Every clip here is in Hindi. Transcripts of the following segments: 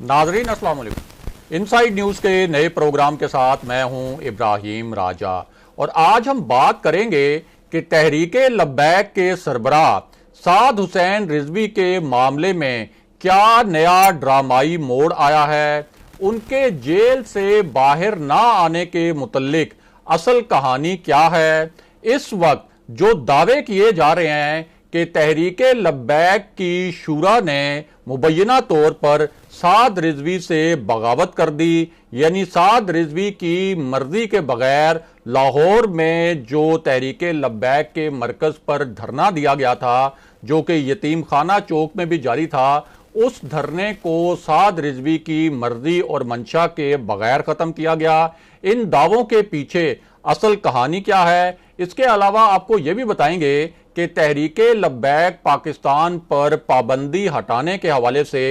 नाजरीन अस्सलाम वालेकुम। इनसाइड न्यूज़ के नए प्रोग्राम के साथ मैं हूं इब्राहिम राजा और आज हम बात करेंगे कि तहरीके लब्बैक के सरबराह साद हुसैन रिजवी के मामले में क्या नया ड्रामाई मोड़ आया है, उनके जेल से बाहर ना आने के मुतल्लिक असल कहानी क्या है। इस वक्त जो दावे किए जा रहे हैं कि तहरीके लब्बैक की शूरा ने मुबैना तौर पर साद रिजवी से बगावत कर दी, यानी साद रिजवी की मर्जी के बगैर लाहौर में जो तहरीके लब्बैक के मरकज पर धरना दिया गया था, जो कि यतीम खाना चौक में भी जारी था, उस धरने को साद रिजवी की मर्जी और मंशा के बगैर खत्म किया गया। इन दावों के पीछे असल कहानी क्या है, इसके अलावा आपको यह भी बताएंगे कि तहरीके लब्बैक पाकिस्तान पर पाबंदी हटाने के हवाले से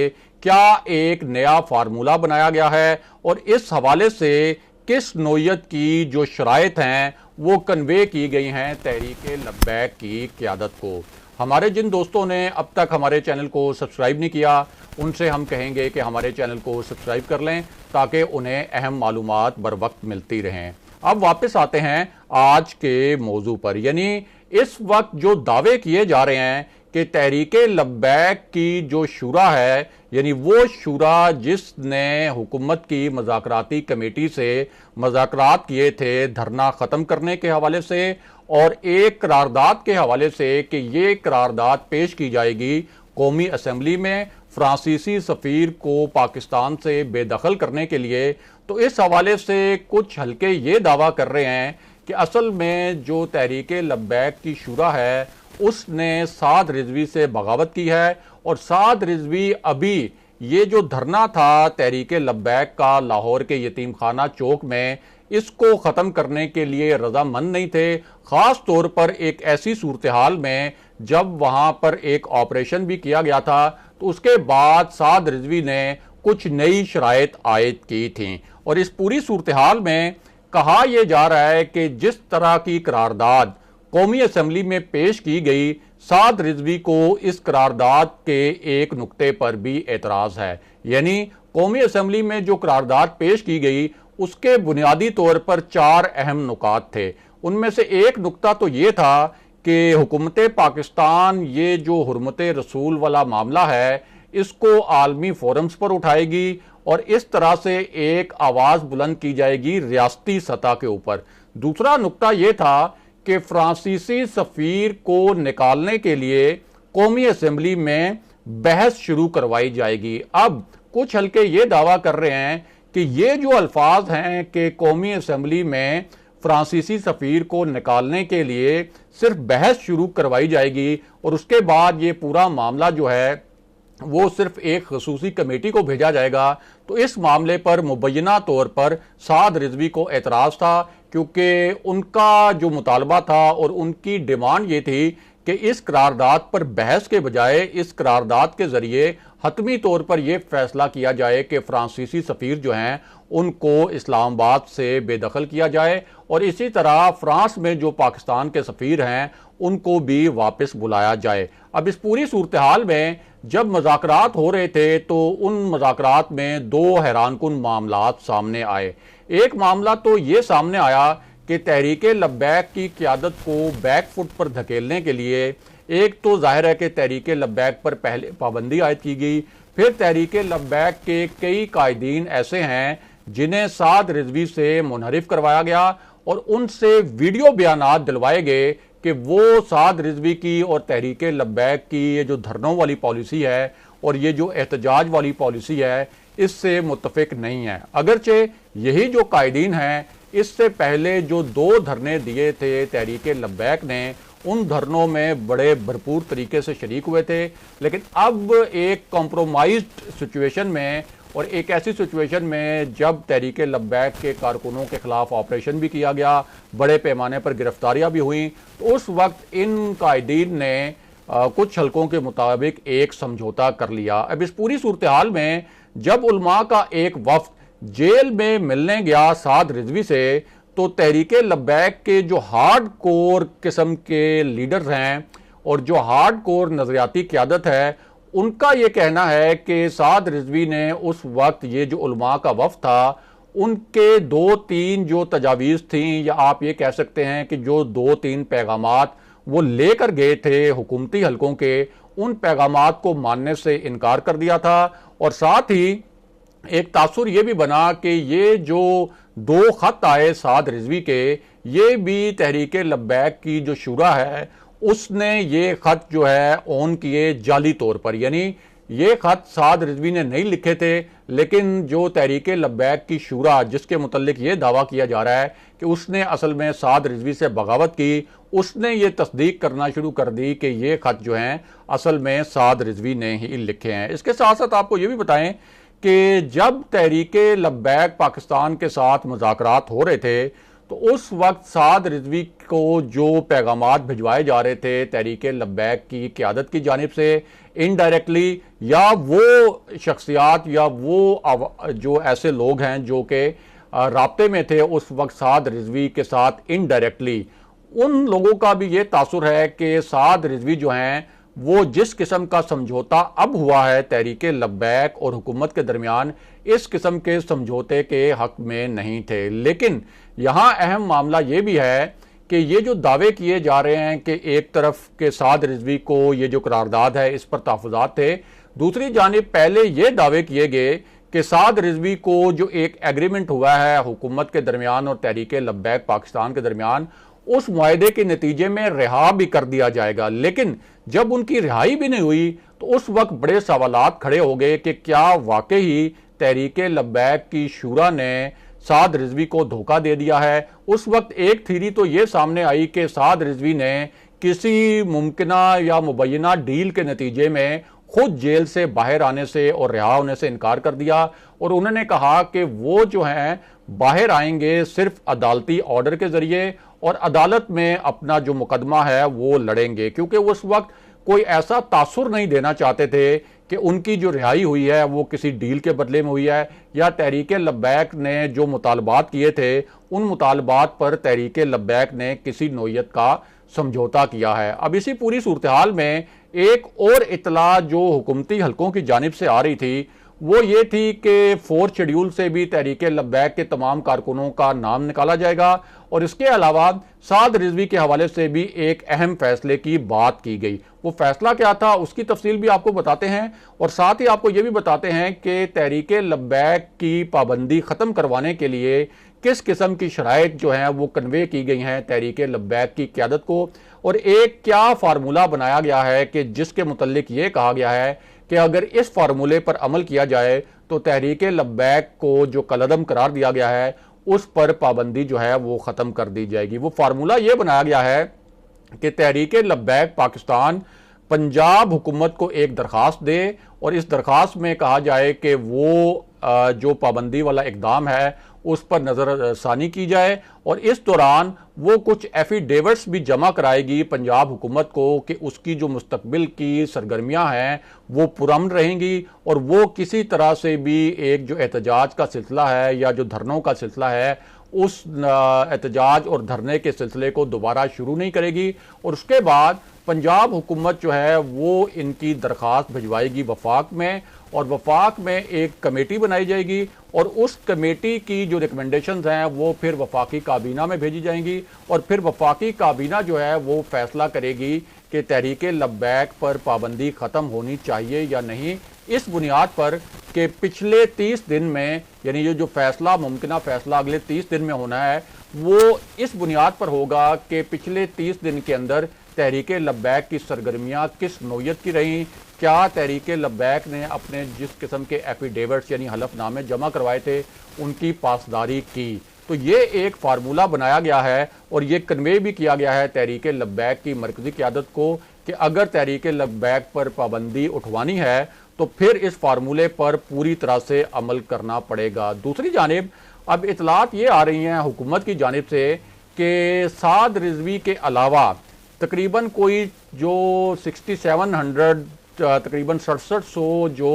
क्या एक नया फार्मूला बनाया गया है और इस हवाले से किस नौयत की जो शराइत हैं वो कन्वे की गई हैं तहरीके लब्बैक की क़यादत को। हमारे जिन दोस्तों ने अब तक हमारे चैनल को सब्सक्राइब नहीं किया, उनसे हम कहेंगे कि हमारे चैनल को सब्सक्राइब कर लें ताकि उन्हें अहम मालूमात बर वक्त मिलती रहें। अब वापस आते हैं आज के मौजू पर, यानी इस वक्त जो दावे किए जा रहे हैं कि तहरीके लब्बैक की जो शूरा है, यानी वो शूरा जिसने हुकूमत की मज़ाकराती कमेटी से मज़ाकरात किए थे धरना ख़त्म करने के हवाले से और एक करारदाद के हवाले से कि ये करारदाद पेश की जाएगी कौमी असम्बली में फ्रांसीसी सफ़ीर को पाकिस्तान से बेदखल करने के लिए, तो इस हवाले से कुछ हल्के ये दावा कर रहे हैं कि असल में जो तहरीके लब्बैक की शूरा है उसने साद रिजवी से बगावत की है और साद रिजवी अभी ये जो धरना था तहरीके लब्बैक का लाहौर के यतीम खाना चौक में, इसको ख़त्म करने के लिए रजामंद नहीं थे। ख़ास तौर पर एक ऐसी सूरत हाल में जब वहाँ पर एक ऑपरेशन भी किया गया था, तो उसके बाद साद रिजवी ने कुछ नई शराइत आयद की थी और इस पूरी सूरत हाल में कहा यह जा रहा है कि जिस तरह की करारदाद कौमी असम्बली में पेश की गई, साद रिजवी को इस करारदाद के एक नुक्ते पर भी एतराज़ है। यानी कौमी असम्बली में जो करारदाद पेश की गई उसके बुनियादी तौर पर चार अहम नुकात थे। उनमें से एक नुक्ता तो ये था कि हुकूमत पाकिस्तान ये जो हुर्मत रसूल वाला मामला है इसको आलमी फोरम्स पर उठाएगी और इस तरह से एक आवाज़ बुलंद की जाएगी रियासती सतह के ऊपर। दूसरा नुक्ता यह था कि फ्रांसीसी सफ़ीर को निकालने के लिए कौमी असम्बली में बहस शुरू करवाई जाएगी। अब कुछ हल्के ये दावा कर रहे हैं कि ये जो अल्फाज हैं कि कौमी असम्बली में फ्रांसीसी सफ़ीर को निकालने के लिए सिर्फ बहस शुरू करवाई जाएगी और उसके बाद ये पूरा मामला जो है वो सिर्फ एक खसूसी कमेटी को भेजा जाएगा, तो इस मामले पर मुबैना तौर पर साद रिजवी को एतराज़ था, क्योंकि उनका जो मुतालबा था और उनकी डिमांड ये थी कि इस करारदाद पर बहस के बजाय इस करारदाद के ज़रिए हतमी तौर पर यह फैसला किया जाए कि फ्रांसीसी सफ़ीर जो हैं उनको इस्लामाबाद से बेदखल किया जाए और इसी तरह फ्रांस में जो पाकिस्तान के सफ़ीर हैं उनको भी वापस बुलाया जाए। अब इस पूरी सूरत हाल में जब मज़ाकरात हो रहे थे तो उन मज़ाकरात में दो हैरानकुन मामलात सामने आए। एक मामला तो ये सामने आया कि तहरीके लब्बैक की क़यादत को बैकफुट पर धकेलने के लिए एक तो जाहिर है कि तहरीके लब्बैक पर पहले पाबंदी आयद की गई, फिर तहरीके लब्बैक के कई कायदीन ऐसे हैं जिन्हें साद रिजवी से मुनहरिफ करवाया गया और उनसे वीडियो बयानात दिलवाए गए कि वो साद रिजवी की और तहरीके लब्बैक की ये जो धरनों वाली पॉलिसी है और ये जो एहतजाज वाली पॉलिसी है इससे मुत्तफिक नहीं है। अगरचे यही जो कायदीन हैं इससे पहले जो दो धरने दिए थे तहरीके लब्बैक ने, उन धरनों में बड़े भरपूर तरीके से शरीक हुए थे, लेकिन अब एक कॉम्प्रोमाइज्ड सिचुएशन में और एक ऐसी सिचुएशन में जब तहरीके लब्बैक के कारकुनों के खिलाफ ऑपरेशन भी किया गया, बड़े पैमाने पर गिरफ्तारियां भी हुई, तो उस वक्त इन कायदीन ने कुछ हलकों के मुताबिक एक समझौता कर लिया। अब इस पूरी सूरत हाल में जब उलमा का एक वफ्द जेल में मिलने गया साद रिजवी से, तो तहरीके लब्बैक के जो हार्ड कोर किस्म के लीडर्स हैं और जो हार्ड कोर नजरियाती क़यादत है उनका ये कहना है कि साद रिजवी ने उस वक्त ये जो उलमा का वफ़द था उनके 2-3 जो तजावीज़ थी, या आप ये कह सकते हैं कि जो 2-3 पैगामात वो लेकर गए थे हुकूमती हलकों के, उन पैगामात को मानने से इनकार कर दिया था। और साथ ही एक तासुर ये भी बना कि ये जो 2 खत आए साद रिजवी के, ये भी तहरीक लब्बैक की जो शुरा है उसने ये खत जो है ऑन किए जाली तौर पर, यानी ये खत साद रिजवी ने नहीं लिखे थे, लेकिन जो तहरीक लब्बैक की शुरा जिसके मुतल्लिक ये दावा किया जा रहा है कि उसने असल में साद रिजवी से बगावत की, उसने ये तस्दीक करना शुरू कर दी कि ये खत जो हैं असल में साद रिजवी ने ही लिखे हैं। इसके साथ साथ आपको ये भी बताएं कि जब तहरीक लब्बैक पाकिस्तान के साथ मुज़ाकरात हो रहे थे तो उस वक्त साद रिजवी को जो पैगामात भिजवाए जा रहे थे तहरीक लब्बैक की क़यादत की जानिब से इनडायरेक्टली, या वो शख्सियात या वो जो ऐसे लोग हैं जो कि राब्ते में थे उस वक्त साद रिजवी के साथ इनडायरेक्टली, उन लोगों का भी ये तासुर है कि साद रिजवी जो हैं वो जिस किस्म का समझौता अब हुआ है तहरीक लब्बैक और हुकूमत के दरमियान, इस किस्म के समझौते के हक में नहीं थे। लेकिन यहाँ अहम मामला ये भी है कि ये जो दावे किए जा रहे हैं कि एक तरफ के साद रिजवी को ये जो करारदाद है इस पर तहफ़्फ़ुज़ात थे, दूसरी जानिब पहले ये दावे किए गए कि साद रिजवी को जो एक एग्रीमेंट हुआ है हुकूमत के दरमियान और तहरीक लब्बैक पाकिस्तान के दरमियान, उस मुआहदे के नतीजे में रिहा भी कर दिया जाएगा। लेकिन जब उनकी रिहाई भी नहीं हुई तो उस वक्त बड़े सवालात खड़े हो गए कि क्या वाकई तहरीक लब्बैक की शूरा ने साद रिजवी को धोखा दे दिया है। उस वक्त एक थीरी तो ये सामने आई कि साद रिजवी ने किसी मुमकिना या मुबैना डील के नतीजे में खुद जेल से बाहर आने से और रिहा होने से इनकार कर दिया, और उन्होंने कहा कि वो जो हैं बाहर आएंगे सिर्फ अदालती ऑर्डर के जरिए और अदालत में अपना जो मुकदमा है वो लड़ेंगे, क्योंकि उस वक्त कोई ऐसा तासुर नहीं देना चाहते थे कि उनकी जो रिहाई हुई है वो किसी डील के बदले में हुई है, या तहरीक लब्बैक ने जो मुतालबात किए थे उन मुतालबात पर तहरीक लब्बैक ने किसी नौयत का समझौता किया है। अब इसी पूरी सूरत हाल में एक और इतला जो हुकूमती हलकों की जानिब से आ रही थी वो ये थी कि 4 शेड्यूल से भी तहरीक लब्बैक के तमाम कारकुनों का नाम निकाला जाएगा, और इसके अलावा साद रिजवी के हवाले से भी एक अहम फैसले की बात की गई। वो फैसला क्या था उसकी तफसील भी आपको बताते हैं, और साथ ही आपको ये भी बताते हैं कि तहरीक लब्बैक की पाबंदी ख़त्म करवाने के लिए किस किस्म की शराइत जो हैं वो कन्वे की गई हैं तहरीक लब्बैक की क़यादत को, और एक क्या फार्मूला बनाया गया है कि जिसके मुतल्लिक ये कहा गया है कि अगर इस फार्मूले पर अमल किया जाए तो तहरीक लब्बैक को जो कलअदम करार दिया गया है उस पर पाबंदी जो है वो ख़त्म कर दी जाएगी। वो फार्मूला ये बनाया गया है कि तहरीक लब्बैक पाकिस्तान पंजाब हुकूमत को एक दरख्वास्त दे, और इस दरख्वास्त में कहा जाए कि वो जो पाबंदी वाला इकदाम है उस पर नज़रसानी की जाए, और इस दौरान वो कुछ एफिडेविट्स भी जमा कराएगी पंजाब हुकूमत को कि उसकी जो मुस्तकबिल की सरगर्मियां हैं वो पुरअमन रहेंगी, और वो किसी तरह से भी एक जो एहतजाज का सिलसिला है या जो धरनों का सिलसिला है उस एहतजाज और धरने के सिलसिले को दोबारा शुरू नहीं करेगी। और उसके बाद पंजाब हुकूमत जो है वो इनकी दरख्वास्त भिजवाएगी वफाक में, और वफाक में एक कमेटी बनाई जाएगी, और उस कमेटी की जो रिकमेंडेशंस हैं वो फिर वफाकी काबीना में भेजी जाएंगी, और फिर वफाकी काबीना जो है वो फैसला करेगी कि तहरीक लब्बैक पर पाबंदी ख़त्म होनी चाहिए या नहीं, इस बुनियाद पर कि पिछले 30 दिन में, यानी ये जो फैसला मुमकिना फैसला अगले 30 दिन में होना है वो इस बुनियाद पर होगा कि पिछले 30 दिन के अंदर तहरीक लब्बैक की सरगर्मियाँ किस नौयत की रहीं, क्या तहरीक लब्बैक ने अपने जिस किस्म के एफिडेविट्स यानी हलफनामे जमा करवाए थे उनकी पासदारी की। तो ये एक फार्मूला बनाया गया है और ये कन्वे भी किया गया है तहरीक लब्बैक की मरकजी क़यादत को कि अगर तहरीक लब्बैक पर पाबंदी उठवानी है तो फिर इस फार्मूले पर पूरी तरह से अमल करना पड़ेगा। दूसरी जानिब अब इतलात ये आ रही हैं हुकूमत की जानिब से कि साद रिजवी के अलावा तकरीबन कोई जो 6700 तकरीबन 6700 जो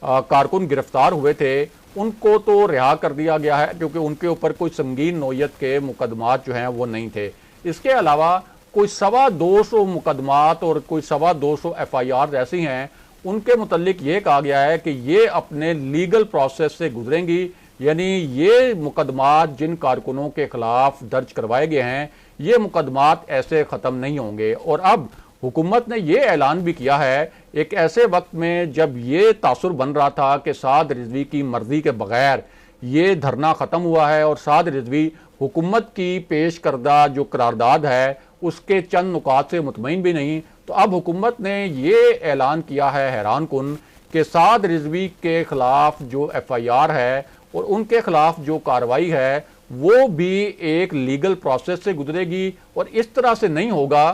कारकुन गिरफ्तार हुए थे उनको तो रिहा कर दिया गया है क्योंकि उनके ऊपर कोई संगीन नौयत के मुकदमात जो हैं वो नहीं थे। इसके अलावा कोई 225 मुकदमात और कोई 225 FIR ऐसी हैं उनके मुतल्लिक ये कहा गया है कि ये अपने लीगल प्रोसेस से गुजरेंगी, यानी ये मुकदमात जिन कारकुनों के खिलाफ दर्ज करवाए गए हैं ये मुकदमात ऐसे ख़त्म नहीं होंगे। और अब हुकूमत ने ये ऐलान भी किया है एक ऐसे वक्त में जब ये तासुर बन रहा था कि साद रिजवी की मर्जी के बगैर ये धरना ख़त्म हुआ है और साद रिजवी हुकूमत की पेश करदा जो करारदाद है उसके चंद नुकात से मुतमईन भी नहीं, तो अब हुकूमत ने ये ऐलान किया है हैरान कुन कि साद रिजवी के खिलाफ जो FIR है और उनके खिलाफ जो कार्रवाई है वो भी एक लीगल प्रोसेस से गुजरेगी और इस तरह से नहीं होगा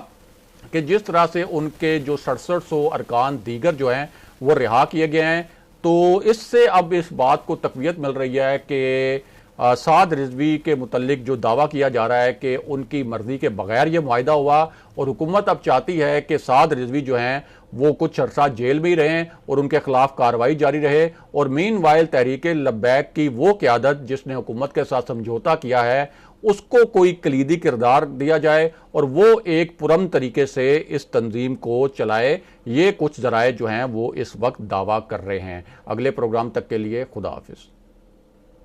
कि जिस तरह से उनके जो 6700 अरकान दीगर जो हैं वो रिहा किए गए हैं। तो इससे अब इस बात को तकवीत मिल रही है कि साद रिजवी के मुतल्लिक जो दावा किया जा रहा है कि उनकी मर्जी के बगैर ये मुआहिदा हुआ और हुकूमत अब चाहती है कि साद रिजवी जो हैं वो कुछ अरसा जेल में ही रहें और उनके खिलाफ कार्रवाई जारी रहे और मीनवाइल तहरीक लब्बैक की वो क़यादत जिसने हुकूमत के साथ समझौता किया है उसको कोई कलीदी किरदार दिया जाए और वो एक पुरअमन तरीके से इस तंजीम को चलाए। ये कुछ ज़राए जो हैं वो इस वक्त दावा कर रहे हैं। अगले प्रोग्राम तक के लिए खुदा हाफिज़।